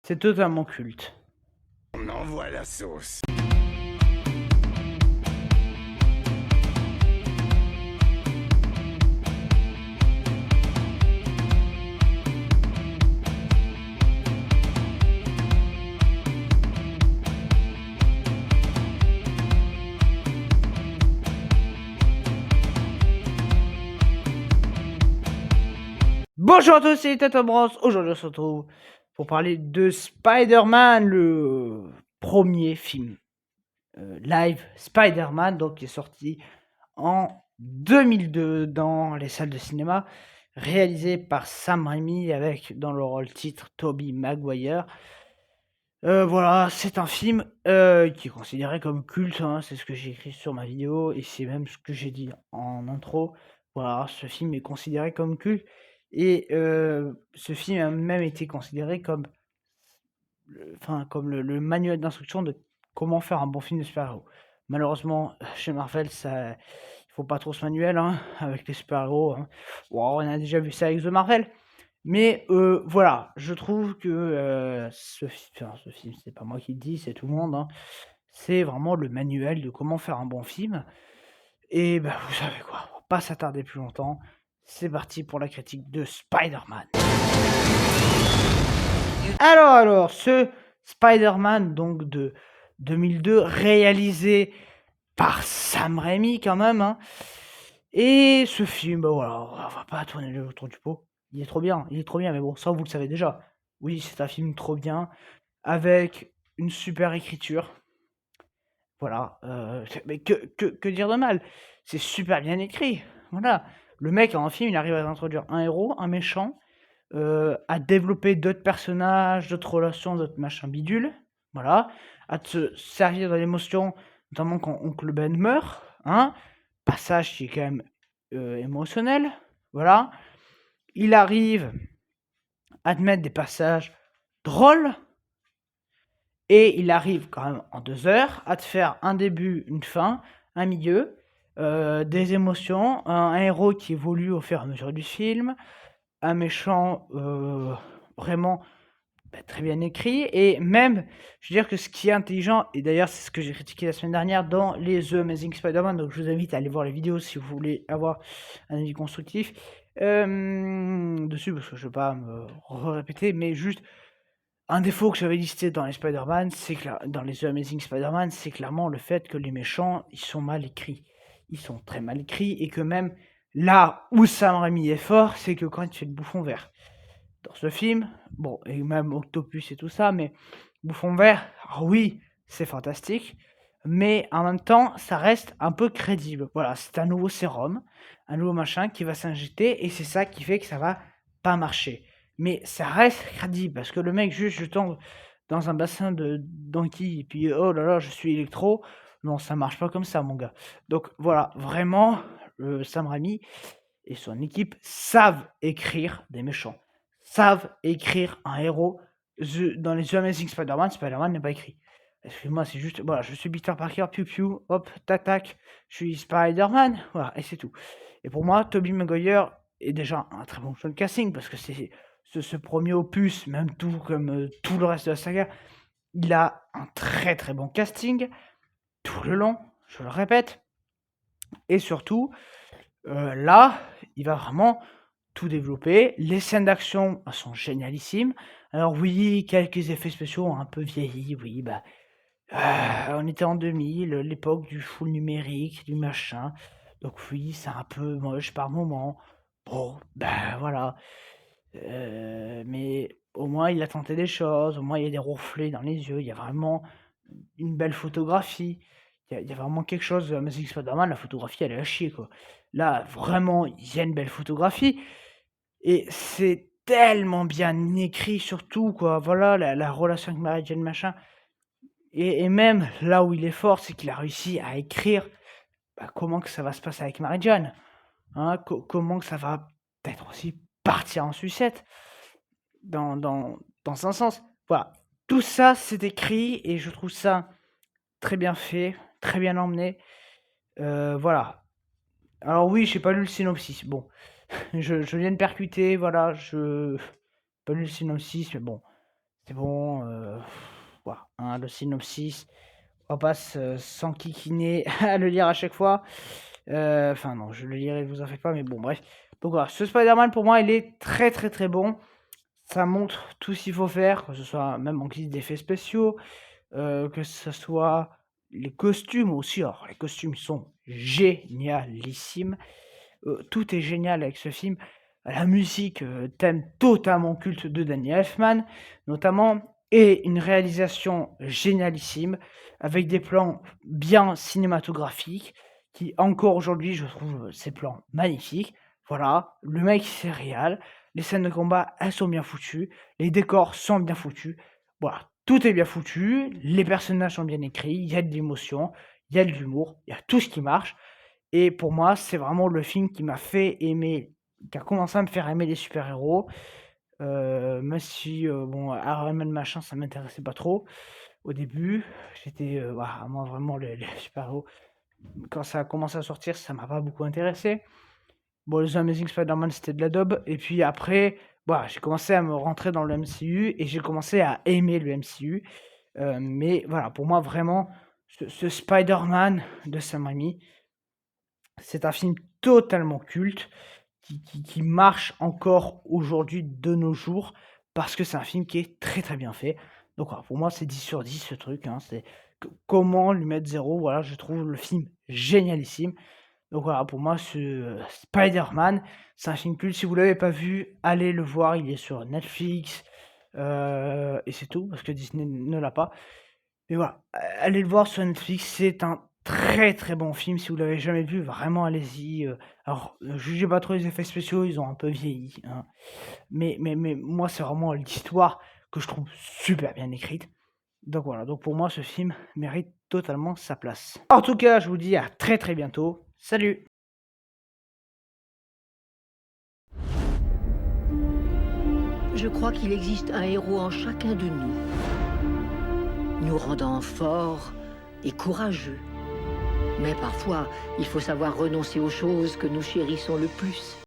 C'est totalement culte. On envoie la sauce. Bonjour à tous, c'est Tata Bros. Aujourd'hui, on se retrouve pour parler de Spider-Man, le premier film live Spider-Man, donc qui est sorti en 2002 dans les salles de cinéma, réalisé par Sam Raimi avec dans le rôle titre Tobey Maguire. Voilà, c'est un film qui est considéré comme culte, hein, c'est ce que j'ai écrit sur ma vidéo et c'est même ce que j'ai dit en intro. Voilà, ce film est considéré comme culte et ce film a même été considéré comme le manuel d'instruction de comment faire un bon film de super-héros. Malheureusement, chez Marvel, ça, il faut pas trop ce manuel hein, avec les super-héros. Hein. Wow, on a déjà vu ça avec The Marvel. Mais voilà, je trouve que ce film, c'est pas moi qui le dis, c'est tout le monde. Hein. C'est vraiment le manuel de comment faire un bon film. Et bah, vous savez quoi, on va pas s'attarder plus longtemps. C'est parti pour la critique de Spider-Man. Alors, ce Spider-Man donc de 2002, réalisé par Sam Raimi quand même. Hein. Et ce film, bah voilà, on va pas tourner le autour du pot. Il est trop bien, mais bon, ça vous le savez déjà. Oui, c'est un film trop bien, avec une super écriture. Voilà, mais que dire de mal? C'est super bien écrit, voilà. Le mec, en film, il arrive à introduire un héros, un méchant, à développer d'autres personnages, d'autres relations, d'autres machins bidules, voilà. À te servir de l'émotion, notamment quand Oncle Ben meurt, hein. Passage qui est quand même émotionnel, voilà. Il arrive à te mettre des passages drôles, et il arrive quand même en 2 heures à te faire un début, une fin, un milieu, des émotions, un héros qui évolue au fur et à mesure du film, un méchant vraiment très bien écrit, et même, je veux dire que ce qui est intelligent, et d'ailleurs c'est ce que j'ai critiqué la semaine dernière dans les The Amazing Spider-Man, donc je vous invite à aller voir les vidéos si vous voulez avoir un avis constructif dessus, parce que je ne vais pas me répéter, mais juste un défaut que j'avais listé dans les Spider-Man, c'est que dans les The Amazing Spider-Man, c'est clairement le fait que les méchants, ils sont mal écrits. Ils sont très mal écrits, et que même là où Sam Raimi est fort, c'est que quand il fait le bouffon vert. Dans ce film, bon, et même Octopus et tout ça, mais bouffon vert, oui, c'est fantastique, mais en même temps, ça reste un peu crédible. Voilà, c'est un nouveau sérum, un nouveau machin qui va s'injecter, et c'est ça qui fait que ça va pas marcher. Mais ça reste crédible, parce que le mec, juste, je tombe dans un bassin de Donkey, et puis oh là là, je suis électro. Non, ça marche pas comme ça, mon gars. Donc voilà, vraiment, Sam Raimi et son équipe savent écrire des méchants, savent écrire un héros. Dans les The Amazing Spider-Man, Spider-Man n'est pas écrit. Excuse-moi, c'est juste, voilà, je suis Peter Parker, piou piou, hop, tac, je suis Spider-Man, voilà, et c'est tout. Et pour moi, Tobey Maguire est déjà un très bon choix de casting, parce que c'est ce premier opus, même tout comme tout le reste de la saga, il a un très très bon casting, tout le long, je le répète, et surtout, là, il va vraiment tout développer. Les scènes d'action sont génialissimes. Alors oui, quelques effets spéciaux ont un peu vieilli, oui, bah, on était en 2000, l'époque du full numérique, du machin. Donc oui, c'est un peu moche par moment. Bon, ben voilà. Mais au moins il a tenté des choses, au moins il y a des reflets dans les yeux, il y a vraiment une belle photographie. Il y a vraiment quelque chose de Amazing Spider-Man, la photographie elle est à chier quoi. Là, vraiment, il y a une belle photographie. Et c'est tellement bien écrit surtout, quoi. Voilà, la relation avec Mary Jane, machin. Et même là où il est fort, c'est qu'il a réussi à écrire comment que ça va se passer avec Mary Jane. Hein, comment que ça va peut-être aussi partir en sucette dans un sens. Voilà, tout ça c'est écrit et je trouve ça très bien fait, très bien emmené. Voilà. Alors oui, j'ai pas lu le synopsis. Bon, je viens de percuter, voilà, je pas lu le synopsis, mais bon, C'est bon, voilà, hein, le synopsis, on passe, s'enquiquiner à le lire à chaque fois. Enfin non, je le lirai, vous en faites pas, mais bon bref. Donc voilà, ce Spider-Man pour moi, il est très, très, très bon. Ça montre tout ce qu'il faut faire, que ce soit même en guise d'effets spéciaux, que ce soit les costumes aussi. Alors les costumes ils sont génialissimes. Tout est génial avec ce film. La musique, thème totalement culte de Danny Elfman, notamment, et une réalisation génialissime, avec des plans bien cinématographiques, qui encore aujourd'hui, je trouve, ces plans magnifiques. Voilà, le mec il se régale, les scènes de combat, elles sont bien foutues, les décors sont bien foutus. Voilà, tout est bien foutu, les personnages sont bien écrits, il y a de l'émotion, il y a de l'humour, il y a tout ce qui marche. Et pour moi, c'est vraiment le film qui m'a fait aimer, qui a commencé à me faire aimer les super-héros, même si, bon, Iron Man machin, ça m'intéressait pas trop au début. J'étais, voilà, moi vraiment les super-héros, quand ça a commencé à sortir, ça m'a pas beaucoup intéressé. Bon, les Amazing Spider-Man, c'était de la daube et puis après, voilà, j'ai commencé à me rentrer dans le MCU et j'ai commencé à aimer le MCU, mais voilà, pour moi vraiment, ce Spider-Man de Sam Raimi, c'est un film totalement culte qui marche encore aujourd'hui de nos jours parce que c'est un film qui est très, très bien fait. Donc voilà, pour moi, c'est 10 sur 10 ce truc, hein, c'est comment lui mettre 0? Voilà, je trouve le film génialissime. Donc voilà, pour moi, ce Spider-Man, c'est un film culte. Si vous l'avez pas vu, allez le voir, il est sur Netflix, et c'est tout parce que Disney ne l'a pas. Mais voilà, allez le voir sur Netflix, c'est un très, très bon film. Si vous l'avez jamais vu, vraiment allez-y, alors, jugez pas trop les effets spéciaux, ils ont un peu vieilli, hein. Mais moi, c'est vraiment l'histoire que je trouve super bien écrite. Donc voilà, donc pour moi, ce film mérite totalement sa place. En tout cas, je vous dis à très, très bientôt. Salut! Je crois qu'il existe un héros en chacun de nous rendant forts et courageux. Mais parfois, il faut savoir renoncer aux choses que nous chérissons le plus.